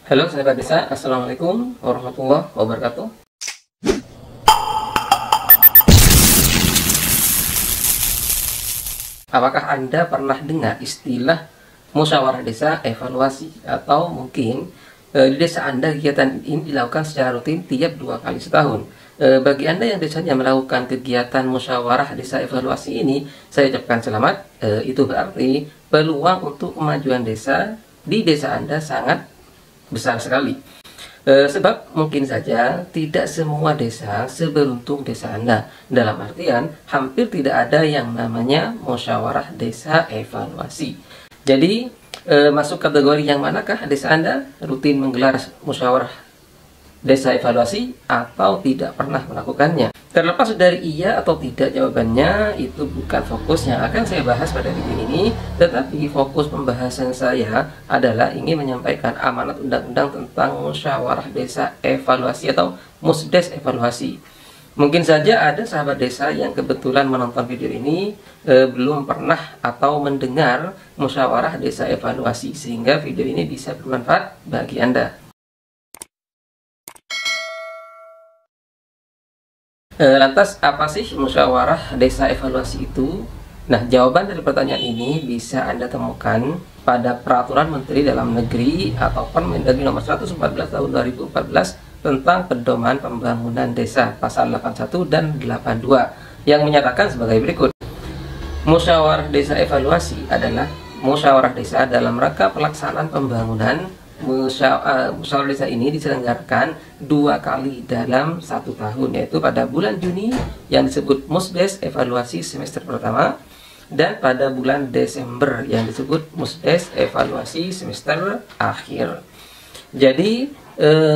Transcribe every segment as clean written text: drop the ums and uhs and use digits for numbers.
Halo sahabat desa, Assalamualaikum warahmatullahi wabarakatuh. Apakah Anda pernah dengar istilah musyawarah desa evaluasi? Atau mungkin di desa Anda kegiatan ini dilakukan secara rutin tiap 2 kali setahun. Bagi Anda yang desanya melakukan kegiatan musyawarah desa evaluasi ini, saya ucapkan selamat. Itu berarti peluang untuk kemajuan desa di desa Anda sangat besar sekali. Sebab mungkin saja tidak semua desa seberuntung desa Anda. Dalam artian hampir tidak ada yang namanya musyawarah desa evaluasi. Jadi masuk kategori yang manakah desa Anda? Rutin menggelar musyawarah desa evaluasi atau tidak pernah melakukannya? Terlepas dari iya atau tidak jawabannya, itu bukan fokus yang akan saya bahas pada video ini. Tetapi fokus pembahasan saya adalah ingin menyampaikan amanat undang-undang tentang musyawarah desa evaluasi atau musdes evaluasi. Mungkin saja ada sahabat desa yang kebetulan menonton video ini belum pernah atau mendengar musyawarah desa evaluasi, sehingga video ini bisa bermanfaat bagi Anda. Lantas apa sih musyawarah desa evaluasi itu? Nah, jawaban dari pertanyaan ini bisa Anda temukan pada Peraturan Menteri Dalam Negeri atau Permendagri nomor 114 tahun 2014 tentang pedoman pembangunan desa pasal 81 dan 82 yang menyatakan sebagai berikut. Musyawarah desa evaluasi adalah musyawarah desa dalam rangka pelaksanaan pembangunan. Musyawarah desa ini diselenggarakan 2 kali dalam 1 tahun, yaitu pada bulan Juni yang disebut musdes evaluasi semester pertama, dan pada bulan Desember yang disebut musdes evaluasi semester akhir. Jadi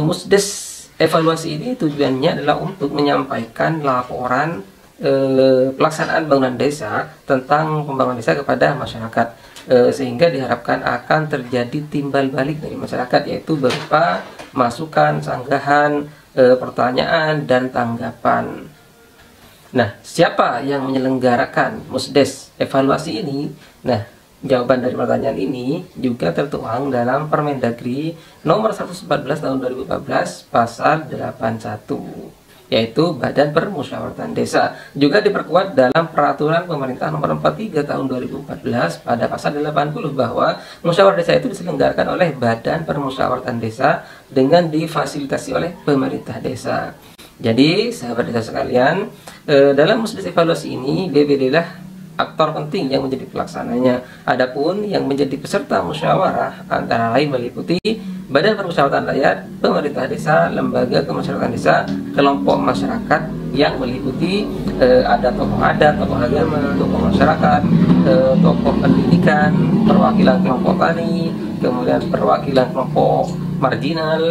musdes evaluasi ini tujuannya adalah untuk menyampaikan laporan pelaksanaan bangunan desa tentang pembangunan desa kepada masyarakat, sehingga diharapkan akan terjadi timbal balik dari masyarakat, yaitu berupa masukan, sanggahan, pertanyaan, dan tanggapan. Nah, siapa yang menyelenggarakan musdes evaluasi ini? Nah, jawaban dari pertanyaan ini juga tertuang dalam Permendagri nomor 114 tahun 2014 pasal 81, yaitu Badan Permusyawaratan Desa. Juga diperkuat dalam Peraturan Pemerintah nomor 43 tahun 2014 pada pasal 80 bahwa musyawarah desa itu diselenggarakan oleh Badan Permusyawaratan Desa dengan difasilitasi oleh pemerintah desa. Jadi, sahabat desa sekalian, dalam musdes evaluasi ini BPD lah aktor penting yang menjadi pelaksananya. Adapun yang menjadi peserta musyawarah antara lain meliputi Badan Permusyawaratan Rakyat, pemerintah desa, lembaga kemasyarakatan desa, kelompok masyarakat yang meliputi ada tokoh adat, tokoh agama, tokoh masyarakat, tokoh pendidikan, perwakilan kelompok tani, kemudian perwakilan kelompok marginal,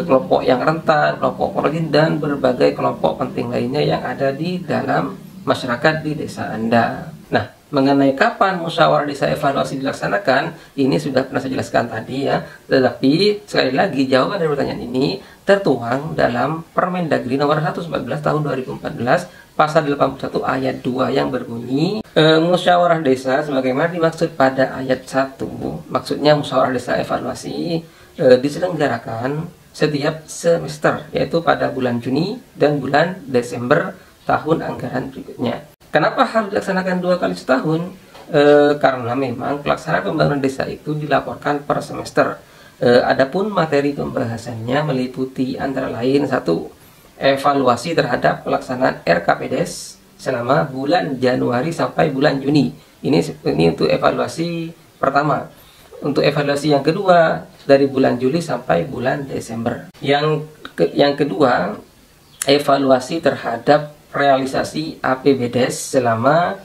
kelompok yang rentan, kelompok margin, dan berbagai kelompok penting lainnya yang ada di dalam masyarakat di desa Anda. Nah, mengenai kapan musyawarah desa evaluasi dilaksanakan, ini sudah pernah saya jelaskan tadi ya. Tetapi sekali lagi jawaban dari pertanyaan ini tertuang dalam Permendagri nomor 114 tahun 2014 pasal 81 ayat 2 yang berbunyi musyawarah desa sebagaimana dimaksud pada ayat 1. Maksudnya musyawarah desa evaluasi diselenggarakan setiap semester, yaitu pada bulan Juni dan bulan Desember tahun anggaran berikutnya. Kenapa harus dilaksanakan 2 kali setahun? Karena memang pelaksanaan pembangunan desa itu dilaporkan per semester. Adapun materi pembahasannya meliputi antara lain 1. Evaluasi terhadap pelaksanaan RKPDes selama bulan Januari sampai bulan Juni. Ini untuk evaluasi pertama. Untuk evaluasi yang kedua dari bulan Juli sampai bulan Desember. Yang kedua, evaluasi terhadap realisasi APBDes selama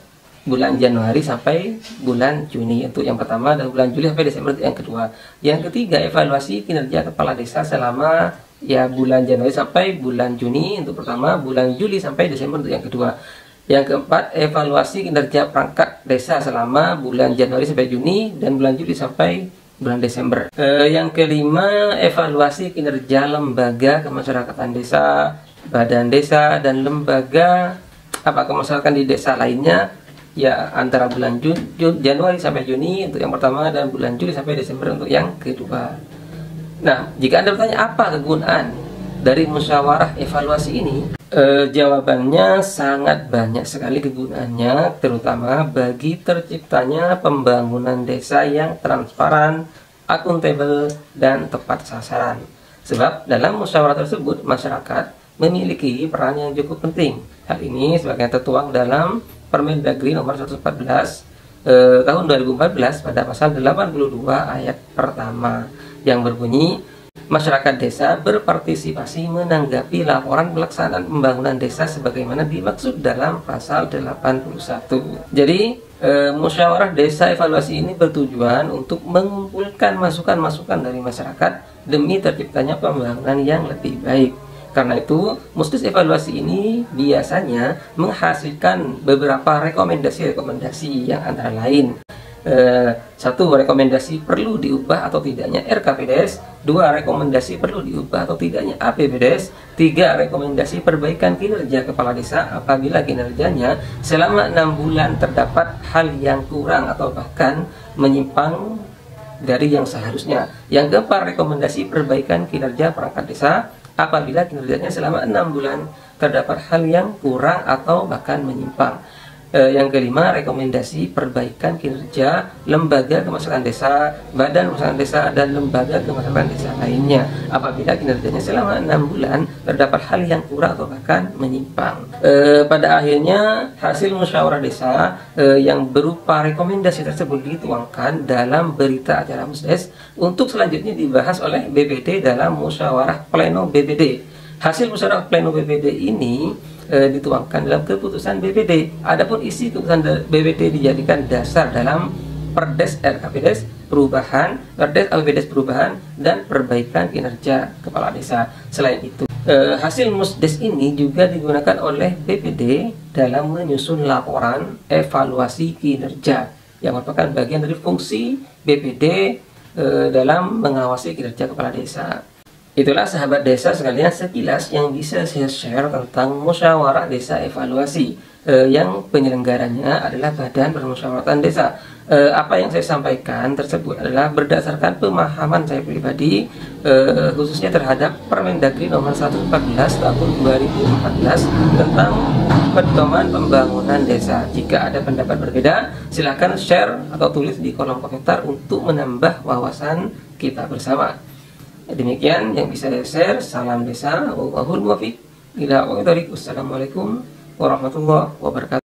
bulan Januari sampai bulan Juni untuk yang pertama, dan bulan Juli sampai Desember untuk yang kedua. Yang ketiga, evaluasi kinerja kepala desa selama bulan Januari sampai bulan Juni untuk pertama, bulan Juli sampai Desember untuk yang kedua. Yang keempat, evaluasi kinerja perangkat desa selama bulan Januari sampai Juni dan bulan Juli sampai bulan Desember. Yang kelima, evaluasi kinerja lembaga kemasyarakatan desa, badan desa, dan lembaga kemasyarakatan di desa lainnya antara bulan Januari sampai Juni untuk yang pertama dan bulan Juli sampai Desember untuk yang kedua. Nah, jika Anda bertanya apa kegunaan dari musyawarah evaluasi ini, jawabannya sangat banyak sekali kegunaannya, terutama bagi terciptanya pembangunan desa yang transparan, akuntabel, dan tepat sasaran. Sebab dalam musyawarah tersebut, masyarakat memiliki peran yang cukup penting. Hal ini sebagai tertuang dalam Permendagri nomor 114 tahun 2014 pada pasal 82 ayat pertama yang berbunyi, masyarakat desa berpartisipasi menanggapi laporan pelaksanaan pembangunan desa sebagaimana dimaksud dalam pasal 81. Jadi, musyawarah desa evaluasi ini bertujuan untuk mengumpulkan masukan-masukan dari masyarakat demi terciptanya pembangunan yang lebih baik. Karena itu, mustis evaluasi ini biasanya menghasilkan beberapa rekomendasi-rekomendasi yang antara lain, satu, rekomendasi perlu diubah atau tidaknya RKPDS. Dua, rekomendasi perlu diubah atau tidaknya APBDes. Tiga, rekomendasi perbaikan kinerja kepala desa apabila kinerjanya selama 6 bulan terdapat hal yang kurang atau bahkan menyimpang dari yang seharusnya. Yang keempat, rekomendasi perbaikan kinerja perangkat desa apabila kinerjanya selama 6 bulan terdapat hal yang kurang atau bahkan menyimpang. Yang kelima, rekomendasi perbaikan kinerja lembaga kemasyarakatan desa, badan kemasyarakatan desa, dan lembaga kemasyarakatan desa lainnya apabila kinerjanya selama 6 bulan terdapat hal yang kurang atau bahkan menyimpang. Pada akhirnya, hasil musyawarah desa yang berupa rekomendasi tersebut dituangkan dalam berita acara Musdes untuk selanjutnya dibahas oleh BPD dalam musyawarah pleno BPD. Hasil musyawarah pleno BPD ini dituangkan dalam keputusan BPD. Adapun isi keputusan BPD dijadikan dasar dalam Perdes RKPDes perubahan, Perdes APBDes perubahan, dan perbaikan kinerja kepala desa. Selain itu, hasil Musdes ini juga digunakan oleh BPD dalam menyusun laporan evaluasi kinerja yang merupakan bagian dari fungsi BPD dalam mengawasi kinerja kepala desa. Itulah sahabat desa sekalian sekilas yang bisa saya share tentang musyawarah desa evaluasi yang penyelenggaranya adalah Badan Permusyawaratan Desa. Apa yang saya sampaikan tersebut adalah berdasarkan pemahaman saya pribadi, khususnya terhadap Permendagri nomor 114 tahun 2014 tentang pedoman pembangunan desa. Jika ada pendapat berbeda, silahkan share atau tulis di kolom komentar untuk menambah wawasan kita bersama. Demikian yang bisa saya share. Salam desa. Wallahul muwaffiq ila aqwamit thoriq. Wassalamualaikum warahmatullahi wabarakatuh.